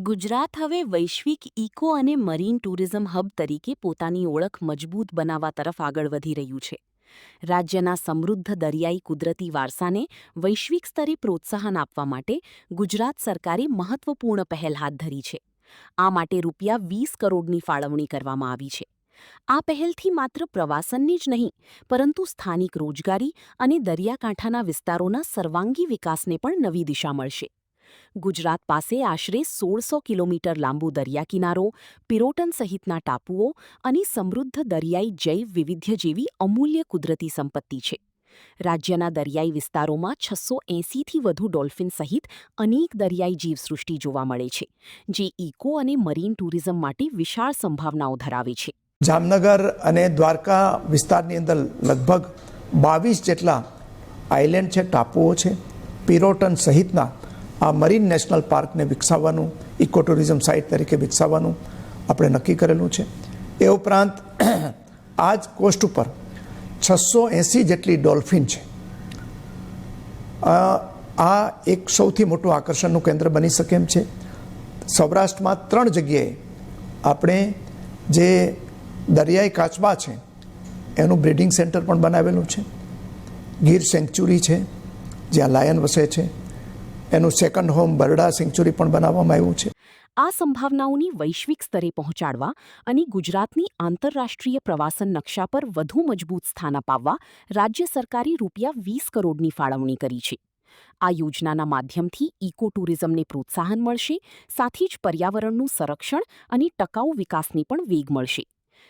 ગુજરાત હવે વૈશ્વિક ઇકો અને મરીન ટુરિઝમ હબ તરીકે પોતાની ઓળખ મજબૂત બનાવવા તરફ આગળ વધી રહ્યું છે. રાજ્યના સમૃદ્ધ દરિયાઈ કુદરતી વારસાને વૈશ્વિક સ્તરે પ્રોત્સાહન આપવા માટે ગુજરાત સરકારે મહત્વપૂર્ણ પહેલ હાથ ધરી છે. આ માટે ₹20 કરોડની ફાળવણી કરવામાં આવી છે. આ પહેલથી માત્ર પ્રવાસનની જ નહીં, પરંતુ સ્થાનિક રોજગારી અને દરિયાકાંઠાના વિસ્તારોના સર્વાંગી વિકાસને પણ નવી દિશા મળશે. ગુજરાત પાસે આશરે 1600 કિલોમીટર લાંબુ દરિયાકિનારો, પિરોટન સહિતના ટાપુઓ અને સમૃદ્ધ દરિયાઈ જૈવ વિવિધ્ય જેવી અમૂલ્ય કુદરતી સંપત્તિ છે. રાજ્યના દરિયાઈ વિસ્તારોમાં 680થી વધુ ડોલ્ફિન સહિત અનેક દરિયાઈ જીવસૃષ્ટિ જોવા મળે છે, જે ઇકો અને મરીન ટુરિઝમ માટે વિશાળ સંભાવનાઓ ધરાવે છે. જામનગર અને દ્વારકા વિસ્તારની અંદર લગભગ 22 જેટલા આઇલેન્ડ છે, ટાપુઓ છે. પિરોટન સહિતના આ મરીન નેશનલ પાર્કને વિકસાવવાનું, ઇકો ટુરિઝમ સાઇટ તરીકે વિકસાવવાનું આપણે નક્કી કરેલું છે. એ ઉપરાંત આ જ કોસ્ટ ઉપર 680 જેટલી ડોલ્ફિન છે. આ એક સૌથી મોટું આકર્ષણનું કેન્દ્ર બની શકે એમ છે. સૌરાષ્ટ્રમાં 3 જગ્યાએ આપણે જે દરિયાઈ કાચબા છે એનું બ્રીડિંગ સેન્ટર પણ બનાવેલું છે. ગીર સેન્ચ્યુરી છે જ્યાં લાયન વસે છે, એનું સેકન્ડ હોમ બરડા સેન્ચ્યુરી પણ બનાવવામાં આવ્યું છે. આ સંભાવનાઓની વૈશ્વિક સ્તરે પહોંચાડવા અને ગુજરાતની આંતરરાષ્ટ્રીય પ્રવાસન નકશા પર વધુ મજબૂત સ્થાન અપાવવા રાજ્ય સરકારે ₹20 કરોડની ફાળવણી કરી છે. આ યોજનાના માધ્યમથી ઇકો ટુરિઝમને પ્રોત્સાહન મળશે, સાથે જ પર્યાવરણનું સંરક્ષણ અને ટકાઉ વિકાસને પણ વેગ મળશે.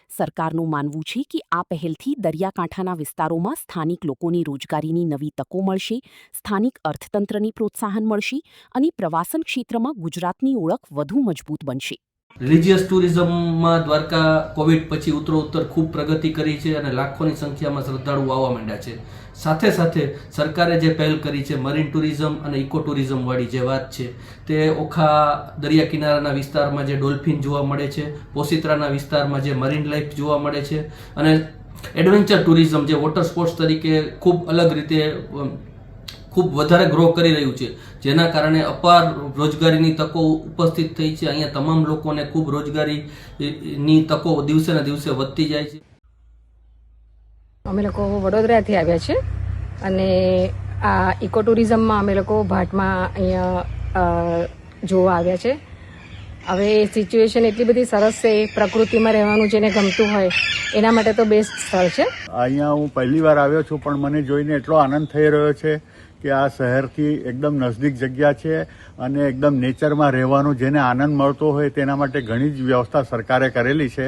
સરકારનું માનવું છે કે આ પહેલથી દરિયાકાંઠાના વિસ્તારોમાં સ્થાનિક લોકોને રોજગારીની નવી તકો મળશે, સ્થાનિક અર્થતંત્રને પ્રોત્સાહન મળશે અને પ્રવાસન ક્ષેત્રમાં ગુજરાતની ઓળખ વધુ મજબૂત બનશે. રિલિજિયસ ટુરિઝમમાં દ્વારકા કોવિડ પછી ઉત્તરોત્તર ખૂબ પ્રગતિ કરી છે અને લાખોની સંખ્યામાં શ્રદ્ધાળુઓ આવવા માંડ્યા છે. સાથે સાથે સરકારે જે પહેલ કરી છે મરીન ટુરિઝમ અને ઇકો ટુરિઝમવાળી જે વાત છે, તે ઓખા દરિયા કિનારાના વિસ્તારમાં જે ડોલ્ફિન જોવા મળે છે, પોશિત્રાના વિસ્તારમાં જે મરીન લાઈફ જોવા મળે છે અને એડવેન્ચર ટુરિઝમ જે વોટર સ્પોર્ટ્સ તરીકે ખૂબ અલગ રીતે ખૂબ વધારે ગ્રો કરી રહ્યું છે, જેના કારણે અપાર રોજગારીની તકો ઉપસ્થિત થઈ છે. અહીંયા તમામ લોકોને ખૂબ રોજગારીની તકો દિવસે ને દિવસે વધતી જાય છે. અમે લોકો વડોદરાથી આવ્યા છે અને આ ઇકો ટુરિઝમમાં અમે લોકો ભાટમાં અહીંયા જોવા આવ્યા છે. હવે સિચ્યુએશન એટલી બધી સરસ છે, પ્રકૃતિમાં રહેવાનું જેને ગમતું હોય એના માટે તો બેસ્ટ સ્થળ છે. અહીંયા હું પહેલી વાર આવ્યો છું, પણ મને જોઈને એટલો આનંદ થઈ રહ્યો છે કે આ શહેરથી એકદમ નજદીક જગ્યા છે અને એકદમ નેચરમાં રહેવાનું જેને આનંદ મળતો હોય તેના માટે ઘણી જ વ્યવસ્થા સરકારે કરેલી છે.